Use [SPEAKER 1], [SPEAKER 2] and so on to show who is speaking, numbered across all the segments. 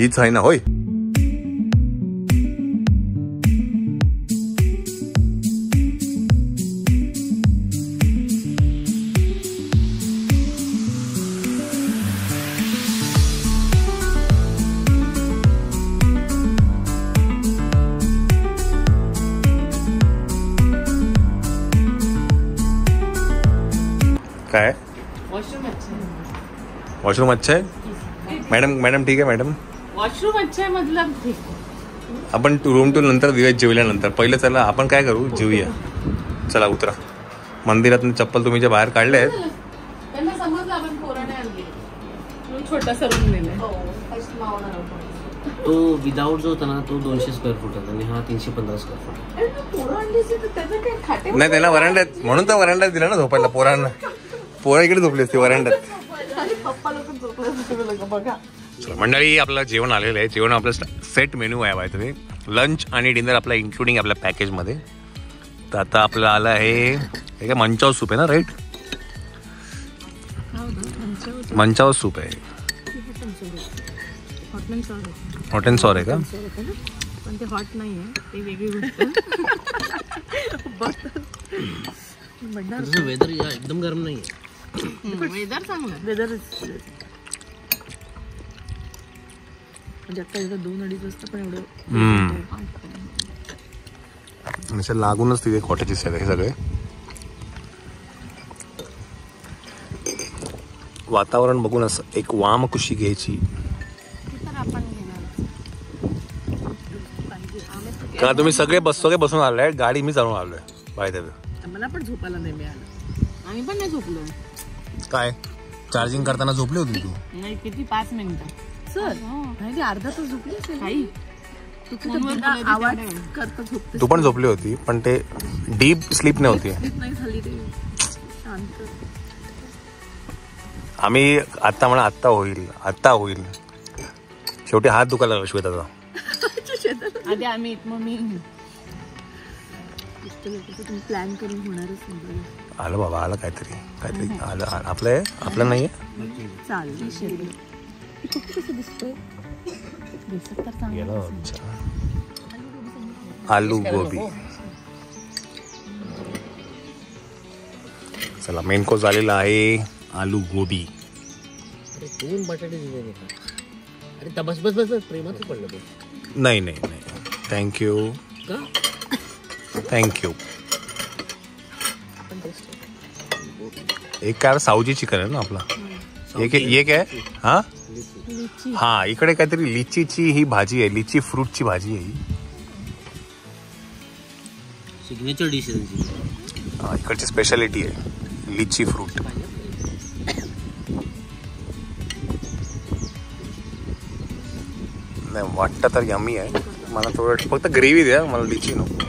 [SPEAKER 1] हीच आहे ना होय. काय वॉशरूम अच्छा है मॅडम ठीक आहे मॅडम.
[SPEAKER 2] वॉशरूम अच्छा है मतलब ठीक.
[SPEAKER 1] आपण रूम टू नंतर देऊया जेवल्यानंतर. पहिलं चला आपण काय करू जेवूया. चला उतरा. मंदिरातून चप्पल तुम्ही ज्या बाहेर काढले आहेत
[SPEAKER 2] त्यांना समजलं आपण पोराने आणली. छोटासा रूम दिलाय.
[SPEAKER 3] तो विदाउट जो होता ना तो 200 स्क्वेअर फूट होता आणि हा 315 स्क्वेअर फूट.
[SPEAKER 1] नाही त्याला वरांड्यात म्हणून तर वरांड्यात दिला ना झोपायला पोरांना. पोरं इकडे झोपली असते वरांड्यात. मंडळी आपलं जेवण आलेलं आहे. जेवण आपलं सेट मेन्यू आहे बाय तुम्ही. लंच आणि डिनर आपला इन्क्लुडिंग आपल्या पॅकेजमध्ये. तर आता आपलं आलं आहे हे काय मंचाव सूप आहे ना राईट. मंचाव सूप आहे. हॉट अँड सॉर आहे का.
[SPEAKER 2] पण ते हॉट नाही आहे ते वेगळी गोष्ट.
[SPEAKER 3] वेदर एकदम गरम नाही आहे.
[SPEAKER 2] वेदर चांगलं. वेदर म्हणजे आता इथं 2-2.5 वाजता पण एवढं
[SPEAKER 1] लागूनच तिथे कॉटेजेस आहेत हे सगळे. वातावरण बघून असं एक वाम कुशी घ्यायची का. तुम्ही सगळे बसून आलाय. गाडी मी चालून आलोय बाय.
[SPEAKER 2] मला पण झोपायला नाही मिळालं. आम्ही पण नाही झोपलो.
[SPEAKER 1] काय चार्जिंग करताना झोपली होती तू.
[SPEAKER 2] नाही किती 5 मिनिटं सर. नाही अर्धा तास झोपली असेल काही. आवाज करता झोपते.
[SPEAKER 1] तू पण झोपली होती पण ते डीप स्लीप नव्हती.
[SPEAKER 2] नाही झाली ते शांत.
[SPEAKER 1] आम्ही आता म्हणा आत्ता होईल शेवटी हात दुखायला लागला श्वेताचा.
[SPEAKER 2] आधी आम्ही मम्मी प्लॅन करून होणारच नाही.
[SPEAKER 1] आलं बाबा आलं काहीतरी आलं. आपलं नाहीये. आलू गोबी. चला मेन कोर्स आलेला आहे आलू गोबी.
[SPEAKER 3] दोन बटाटे दिले. अरे बस प्रेमाचं पडलं ते.
[SPEAKER 1] नाही थँक्यू. एक काय सावजी चिकन आहे ना आपला. एक आहे हा इकडे काहीतरी लिचीची ही भाजी आहे. लिची फ्रूटची भाजी आहे ही.
[SPEAKER 3] सिग्नेचर डिश आहे त्यांची.
[SPEAKER 1] इकडची स्पेशालिटी आहे लिची फ्रूट. नाही वाटतं तर यम्मी आहे. मला थोडं फक्त ग्रेव्ही द्या मला लिची नको.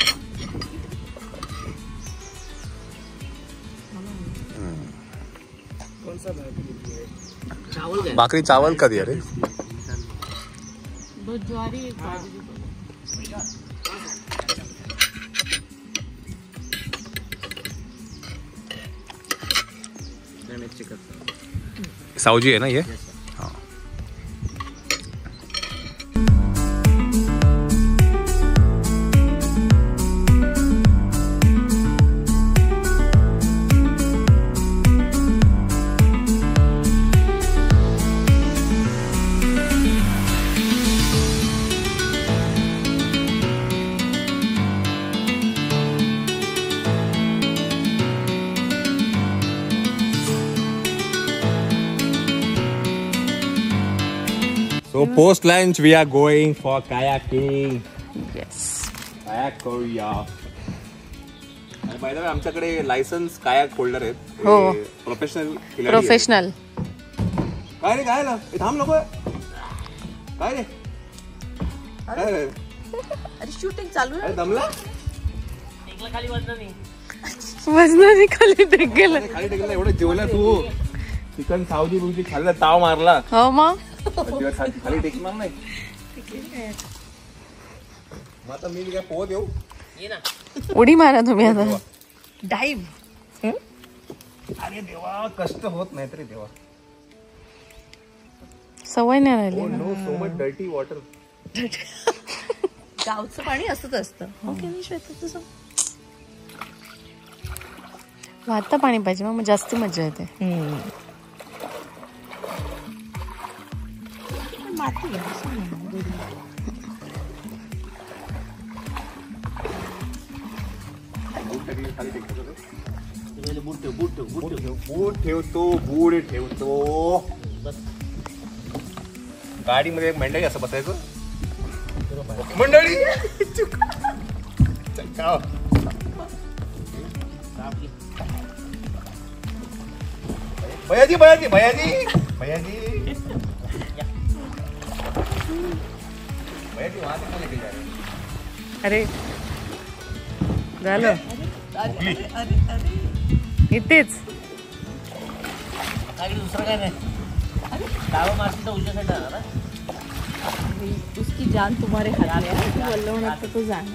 [SPEAKER 1] भाकरी चावल कधी अरे.
[SPEAKER 2] ज्वारी
[SPEAKER 1] सावजी आहे ना ये. So post lunch we are going for kayaking.
[SPEAKER 2] Yes.
[SPEAKER 1] Kayak करूया. आणि बाय द वे आमच्याकडे लायसन्स कायाक होल्डर आहेत.
[SPEAKER 2] हो.
[SPEAKER 1] प्रोफेशनल. काय रे काय ना थांब नको. काय रे
[SPEAKER 2] अरे शूटिंग चालू आहे.
[SPEAKER 1] दमला.
[SPEAKER 3] खाली
[SPEAKER 2] वजनाने खाली टेकला.
[SPEAKER 1] खाली टेकला. एवढं जेवला तू. चिकन सावजी बुजी खाल्ला ताव मारला.
[SPEAKER 2] हो मग
[SPEAKER 1] खाली टेक मार नाही. आता मी काय पोहत येऊ.
[SPEAKER 2] उडी मारा तुम्ही आता. डाईव्ह.
[SPEAKER 1] अरे देवा कष्ट होत नाही तरी देवा.
[SPEAKER 2] सवय नाही राहिली.
[SPEAKER 1] No so much dirty water.
[SPEAKER 2] गावचं पाणी असंच असतं. ओके श्वेता तुझं वाहतं पाणी पाहिजे मग जास्त मजा येते. माती
[SPEAKER 1] बूट ठेवतो. गाडीमध्ये मंडळी असं बसायचं. मंडळी भैयाजी भैयाजी भैयाजी भैयाजी भैयाजी वहां तक लेके जा रहे.
[SPEAKER 2] अरे झालं इथेच.
[SPEAKER 3] दुसरं काय नाही. डावा मारती तर उजव्या साईड जाणार.
[SPEAKER 2] उसकी जान तुम्हारे हाथ में है. तू वल्लवणार तर तू जाण.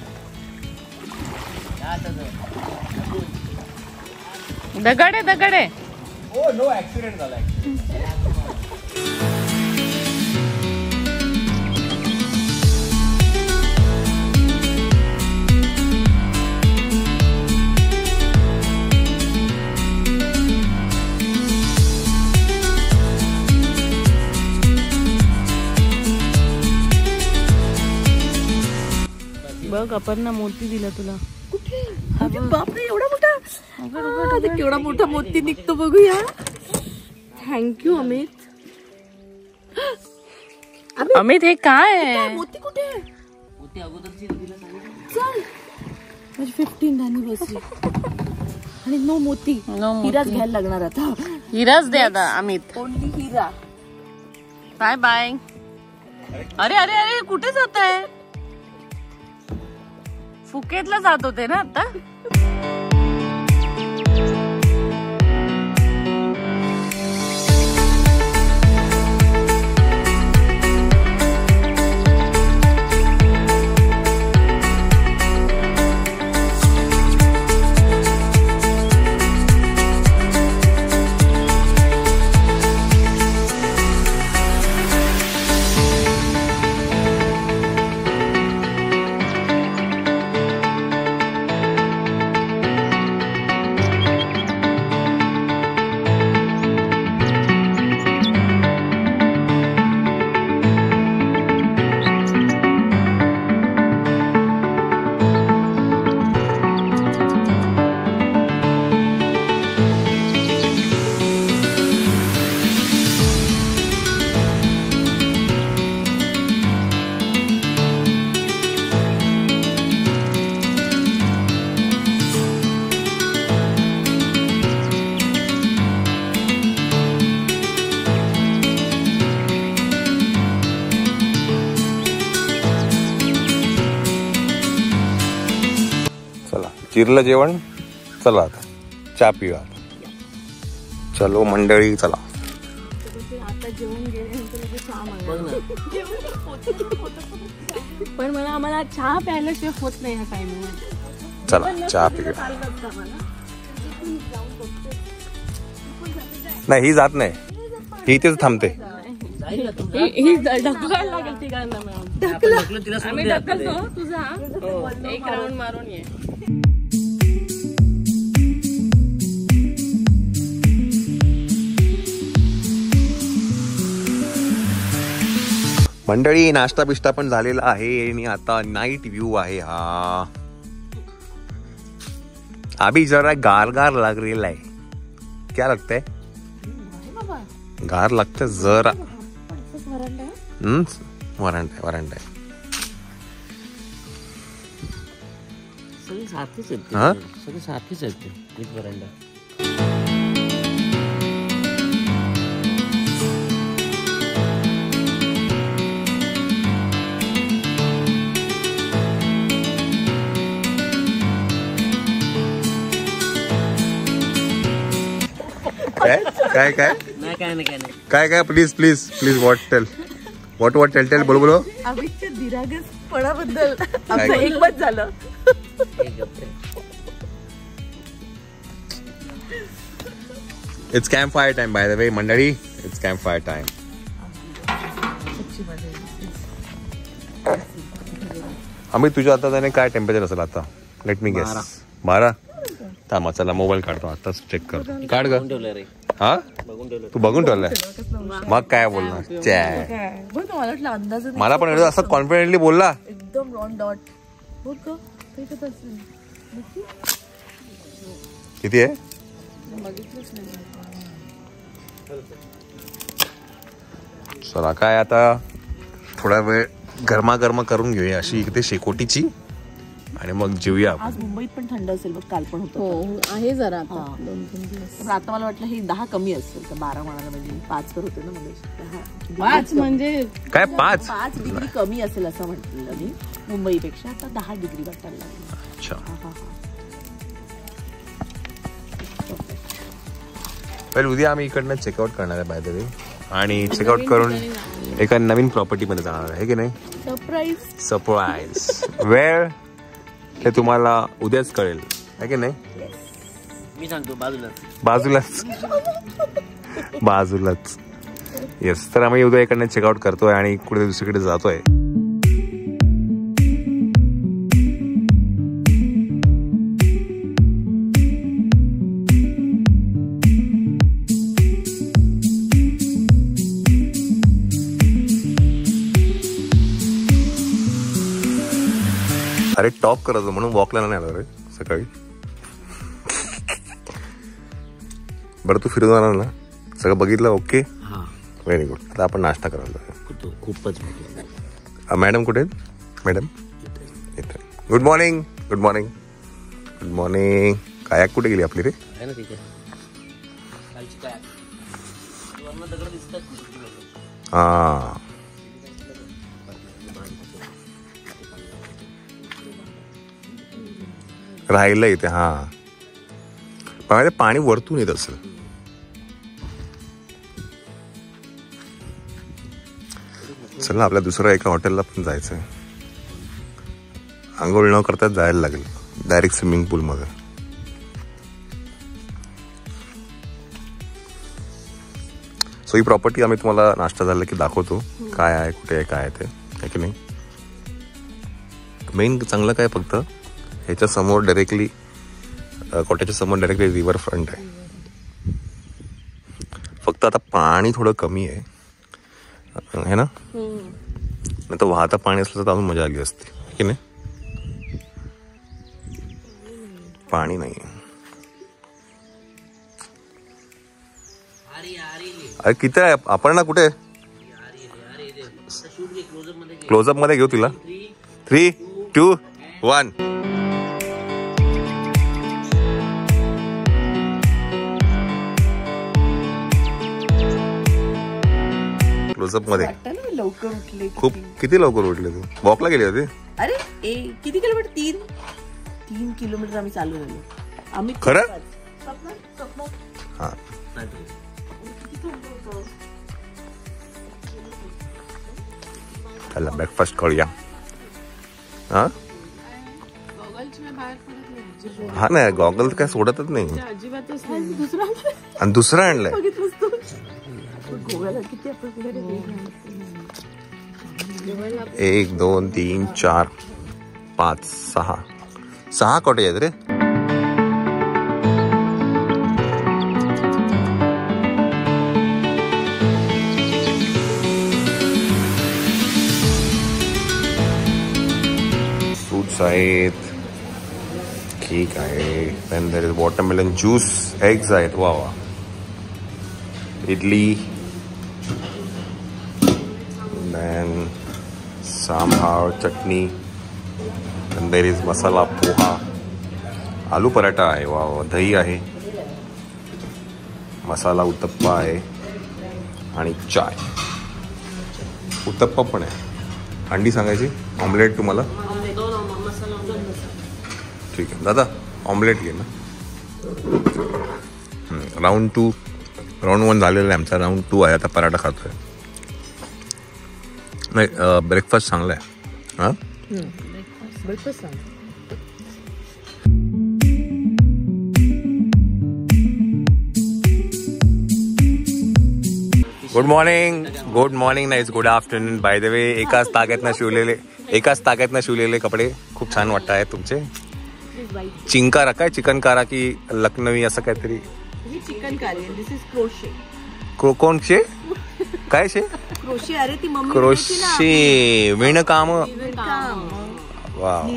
[SPEAKER 2] दगड आहे दगड आहे.
[SPEAKER 1] ओ नो ऍक्सिडेंट झाला.
[SPEAKER 2] बघ अपर्णा मोती दिला तुला. कुठे? बापरे एवढा मोठा. केवढा मोठा मोती निघतो बघूया. थँक्यू अमित. अमित हे काय आहे? मोती कुठे?
[SPEAKER 3] मोती अगोदरची दिला
[SPEAKER 2] चल माझी 15 दाणी बसली. आणि नो मोती. हिराच घ्यायला लागणार आता. हिराच दे आता अमित. ओनली हिरा. Bye bye. अरे अरे अरे कुठे जात आहे? फुकेतला जात होते ना आता.
[SPEAKER 1] चिरलं जेवण. चला आता चहा पिऊया. चलो मंडळी चला.
[SPEAKER 2] आता जेवण गेल्यानंतर चहा मागवला. पण मला आम्हाला चहा प्यायल्याशिवाय होत नाही ह्या टाइमिंग.
[SPEAKER 1] चला चहा पिऊया. नाही ही जात नाही. ही इथेच थांबते.
[SPEAKER 2] ही ढकलायला लागेल तिघांना मिळून. आम्ही ढकलतो तुझा. एक राऊंड मारून ये.
[SPEAKER 1] मंडळी नाश्ता बिष्टा पण झालेला आहे आणि आता नाईट व्ह्यू आहे हा. अभी जरा गार गार लग रहा है. क्या लगता है? गार लगता है जरा. वरांडा वरांडा है.
[SPEAKER 3] सगळे सारखेच आहेत.
[SPEAKER 1] हा
[SPEAKER 3] सगळे सारखेच आहेत. एक वरांडा.
[SPEAKER 1] काय काय काय काय please please please what tell बोलो बोलो.
[SPEAKER 2] अमितच्या दिरागसपणाबद्दल आपलं एक मत झालं.
[SPEAKER 1] It's camp fire time by the way मंडळी. It's camp fire time. आम्ही तुझ्या आता त्याने काय टेम्परेचर असेल आता? Let me guess. 12. थांबा चला मोबाईल काढतो आताच चेक करतो. काढ ग. हा तू बघून ठेवलाय मग काय बोलणार?
[SPEAKER 2] मला वाटलं अंदाज
[SPEAKER 1] मला पण असं कॉन्फिडेंटली बोलला
[SPEAKER 2] एकदम रॉन डॉट.
[SPEAKER 1] किती आहे? चला काय आता थोडा वेळ गरमागरम करून घेऊया अशी इकडे शेकोटीची आणि मग जेऊया.
[SPEAKER 2] आज मुंबईत पण थंड असेल बघ, काल पण होतं.
[SPEAKER 4] हो आहे जरा आता.
[SPEAKER 2] 2-3 दिवस. पण आता मला वाटलं हे 10 कमी असेल तर 12 म्हणाला म्हणजे 5 वर होते ना म्हणजे
[SPEAKER 4] 5 म्हणजे
[SPEAKER 1] काय 5
[SPEAKER 2] डिग्री कमी असेल असं म्हटलं मी मुंबईपेक्षा. आता 10 डिग्री वाटायला लागली.
[SPEAKER 1] अच्छा. वेल उद्या आम्ही इकडनं चेकआउट करणार आहे बाय द वे आणि चेकआउट करून एका नवीन प्रॉपर्टी मध्ये जाणार आहे की नाही? सरप्राईज. वेळ हे तुम्हाला उद्याच कळेल आहे की नाही?
[SPEAKER 3] मी सांगतो
[SPEAKER 1] बाजूलाच. येस. तर आम्ही उद्या इकडनं चेकआउट करतोय आणि कुठे दुसरीकडे जातोय. अरे टॉक करायचं म्हणून वॉकला नाही आला रे सकाळी. बरं तू फिरून जाणार ना? सगळं बघितलं? Okay very good. आता आपण नाश्ता करायला.
[SPEAKER 3] खूपच.
[SPEAKER 1] मॅडम कुठे आहेत? मॅडम येते. Good morning. Good morning. Good morning. Kayak कुठे गेली आपली रे? हा राहिलं इथे. हा पण पाणी वरतून येत असेल. चला आपल्या दुसऱ्या एका हॉटेलला पण जायचंय. आंघोळ न करताच जायला लागेल डायरेक्ट स्विमिंग पूल मध्ये. सो ही प्रॉपर्टी आम्ही तुम्हाला नाश्ता झाला की दाखवतो काय आहे, कुठे आहे, काय आहे ते आहे की नाही. मेन चांगलं काय फक्त ह्याच्या समोर डायरेक्टली कोट्याच्या समोर डायरेक्टली रिव्हर फ्रंट आहे. फक्त आता पाणी थोडं कमी आहे ना? नाही तर वाहता पाणी असलं तर अजून मजा आली असते की नाही. पाणी नाही. अरे किती आहे आपण कुठे? क्लोजअप मध्ये घेऊ तिला. 3, 2, 1. क्लोजअप मध्ये
[SPEAKER 2] लवकर उठले.
[SPEAKER 1] खूप. किती लवकर उठले तू? वॉकला गेली होती?
[SPEAKER 2] अरे किती किलोमीटर? 3 किलोमीटर आम्ही चालू झालो. आम्ही
[SPEAKER 1] खरं? हा चला ब्रेकफास्ट करूया. हा हा नाही गॉगल काय सोडतच नाही. आणि दुसरा आणलाय. 1, 2, 3, 4, 5, 6 कॉटेज आहेत रे. फ्रूट्स आहेत, केक आहे, then there is watermelon juice, eggs आहेत. वा वा. Idli, then sambar chutney, then there is masala poha, aloo paratha आहे. वा वा. दही आहे, मसाला उत्तप्पा आहे आणि चाय. उत्तप्पा पण आहे. अंडी सांगायची? ऑमलेट तुम्हाला? ठीक आहे दादा ऑमलेट घे ना. राऊंड 1 झालेला आहे आमचा. राऊंड 2 आहे आता. पराठा खातोय. नाही ब्रेकफास्ट चांगला आहे. हां
[SPEAKER 4] ब्रेकफास्ट
[SPEAKER 1] गुड मॉर्निंग नाही गुड आफ्टरनून. बाय द वे एकाच ताक्यातनं शिवलेले कपडे खूप छान वाटत आहेत तुमचे. चिंकारा काय चिकन कारा की लखनवी असं काहीतरी.
[SPEAKER 2] चिकन कारी. दिस इज क्रोशे.
[SPEAKER 1] कोण शे काय शे
[SPEAKER 2] क्रोशे. अरे ती मम्मी
[SPEAKER 1] क्रोशे विणकाम. वाव.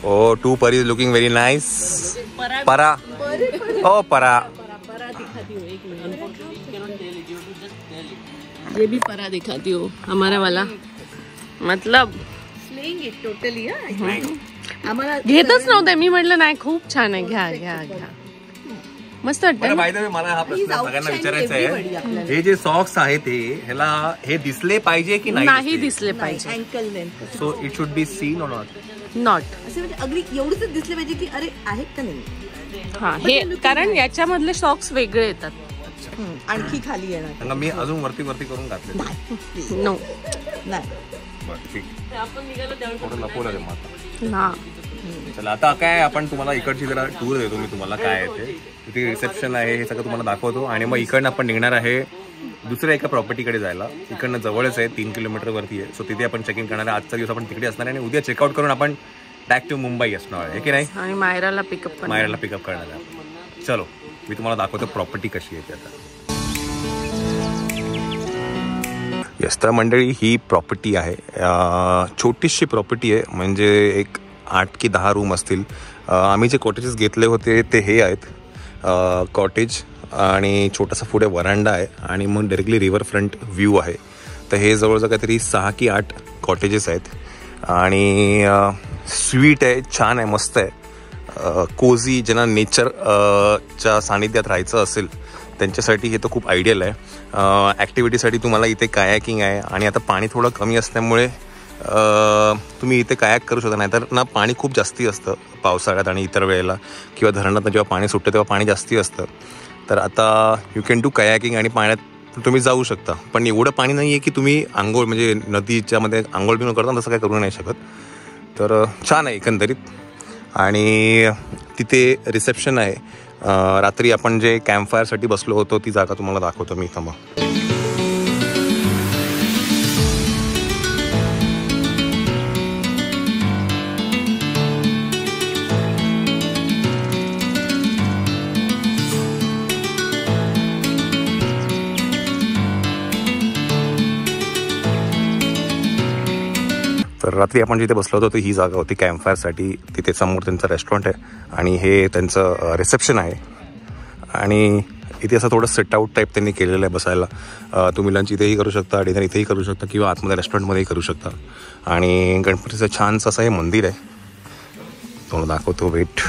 [SPEAKER 1] ओ टू परी लुकिंग व्हेरी नाइस. परा ओ परा.
[SPEAKER 2] ये भी परा दिखाती हो हमारा वाला. मतलब टोटली आम्हाला घेतच नव्हते. मी म्हटलं नाही खूप छान आहे घ्या घ्या घ्या. मस्त वाटतं.
[SPEAKER 1] मला हा प्रश्न सगळ्यांना विचारायचा आहे. हे जे सॉक्स आहेत ह्याला हे दिसले पाहिजे की
[SPEAKER 2] नाही दिसले पाहिजे.
[SPEAKER 4] Uncle length.
[SPEAKER 1] So it should be seen और
[SPEAKER 2] नॉट.
[SPEAKER 4] असे म्हणजे अगदी एवढंच दिसले पाहिजे की अरे आहेत का नाही.
[SPEAKER 2] हा हे कारण याच्यामधले सॉक्स वेगळे येतात.
[SPEAKER 4] आणखी खाली येणार.
[SPEAKER 1] मी अजून वरती करून घातले.
[SPEAKER 2] नो
[SPEAKER 4] नाही.
[SPEAKER 2] ना
[SPEAKER 1] चला आता काय आपण तुम्हाला इकडची जरा टूर देतो. मी तुम्हाला काय आहे ते तिथे रिसेप्शन आहे हे सगळं तुम्हाला दाखवतो. आणि मग इकडनं आपण निघणार आहे दुसऱ्या एका प्रॉपर्टीकडे जायला. इकडनं जवळच आहे 3 किलोमीटर वरती आहे. सो तिथे आपण चेक इन करणार आहे. आजचा दिवस आपण तिकडे असणार आहे आणि उद्या चेकआउट करून आपण बॅक टू मुंबई असणार आहे की नाही.
[SPEAKER 2] आणि मायराला पिकअप
[SPEAKER 1] करणार आहे. चलो मी तुम्हाला दाखवतो प्रॉपर्टी कशी आहे आता. येस तर मंडळी ही प्रॉपर्टी आहे. छोटीशी प्रॉपर्टी आहे. म्हणजे एक 8 की 10 रूम असतील. आम्ही जे कॉटेजेस घेतले होते ते हे आहेत कॉटेज. आणि छोटासा पुढे वरांडा आहे आणि मग डायरेक्टली रिव्हर फ्रंट व्ह्यू आहे. तर हे जवळजवळ काहीतरी 6 की 8 कॉटेजेस आहेत. आणि स्वीट आहे, छान आहे, मस्त आहे. कोझी ज्यांना नेचरच्या सानिध्यात राहायचं असेल त्यांच्यासाठी हे तर खूप आयडियल आहे. ॲक्टिव्हिटीसाठी तुम्हाला इथे कायाकिंग आहे. आणि आता पाणी थोडं कमी असल्यामुळे तुम्ही इथे कायाक करू शकता. नाही तर ना पाणी खूप जास्ती असतं पावसाळ्यात आणि इतर वेळेला किंवा धरणात जेव्हा पाणी सुटतं तेव्हा पाणी जास्ती असतं. तर आता यू कॅन डू कायाकिंग आणि पाण्यात तुम्ही जाऊ शकता. पण एवढं पाणी नाही आहे की तुम्ही आंघोळ म्हणजे नदीच्यामध्ये आंघोळ बिंघोळ करता तसं काय करू नाही शकत. तर छान आहे एकंदरीत. आणि तिथे रिसेप्शन आहे. रात्री आपण जे कॅम्पफायरसाठी बसलो होतो ती जागा तुम्हाला दाखवतो मी. थांबा. तर रात्री आपण जिथे बसलो होतो ही जागा होती कॅम्पफायरसाठी. तिथे समोर त्यांचं रेस्टॉरंट आहे आणि हे त्यांचं रिसेप्शन आहे. आणि इथे असं थोडं सेट आउट टाईप त्यांनी केलेलं आहे बसायला. तुम्ही लंच इथेही करू शकता, डिनर इथेही करू शकता किंवा आतमध्ये रेस्टॉरंटमध्येही करू शकता. आणि गणपतीचं छानसं असं हे मंदिर आहे. तुम्हाला दाखवतो. वेट.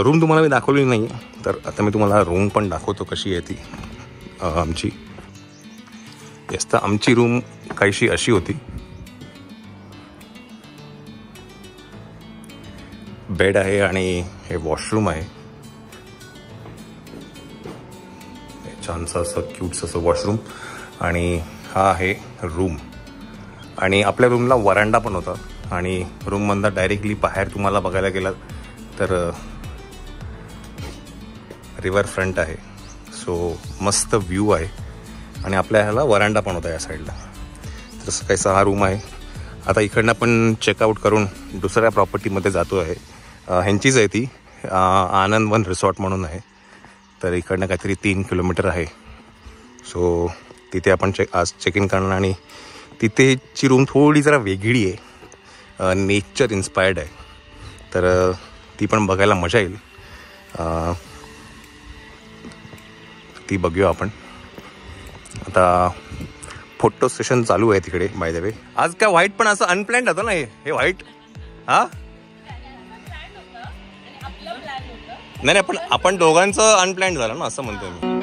[SPEAKER 1] रूम तुम्हाला मी दाखवली नाही. तर आता मी तुम्हाला रूम पण दाखवतो कशी आहे ती आमची. येस तर आमची रूम काहीशी अशी होती. बेड आहे आणि हे वॉशरूम आहे. छानसं असं क्यूटचं असं वॉशरूम. आणि हा आहे रूम. आणि आपल्या रूमला वरांडा पण होता. आणि रूममधनं डायरेक्टली बाहेर तुम्हाला बघायला गेलं तर रिव्हर फ्रंट आहे. सो मस्त व्ह्यू आहे. आणि आपल्या ह्याला वरांडा पण होता या साईडला. तसं काहीसा हा रूम आहे. आता इकडनं आपण चेकआउट करून दुसऱ्या प्रॉपर्टीमध्ये जातो आहे. ह्यांचीच आहे ती. आनंद वन रिसॉर्ट म्हणून आहे. तर इकडनं काहीतरी 3 किलोमीटर आहे. सो तिथे आपण आज चेक इन करणार. आणि तिथेची रूम थोडी जरा वेगळी आहे. नेचर इन्स्पायर्ड आहे. तर ती पण बघायला मजा येईल. ती बघूया आपण. आता फोटो सेशन चालू आहे तिकडे. बाय द वे आज काय व्हाईट पण असं अनप्लॅन्ड होतं ना हे व्हाईट. हा नाही पण आपण दोघांचं अनप्लॅन्ड झालं ना असं म्हणतोय मी.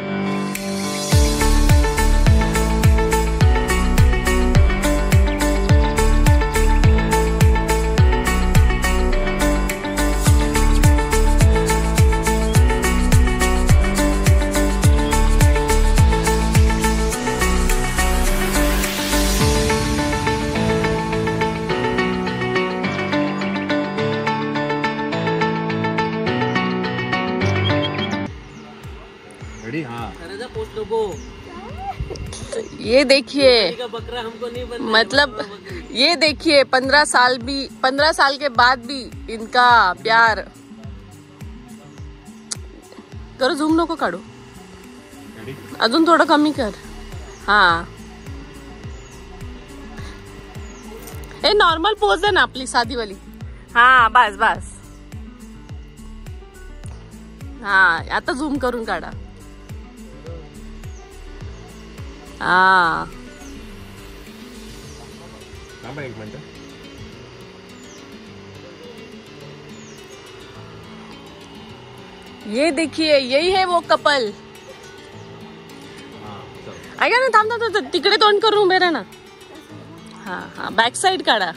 [SPEAKER 3] बच्चों को।
[SPEAKER 2] ये देखिए,
[SPEAKER 3] का बकरा हमको नहीं बनना,
[SPEAKER 2] मतलब ये देखिए 15 साल के बाद भी इनका प्यार। करो झूम नको काढू, अजून थोडं कमी कर. हा हे नॉर्मल पोज आहे ना आपली साधीवाली. हा बस बस. हा आता झूम करून काढा. हाँ
[SPEAKER 1] एक मिनट.
[SPEAKER 2] ये देखिए, यही है वो कपल. ऐका ना, थांब तिकडे तोंड करून उभे राहा ना. हा हा बॅक साइड काढा.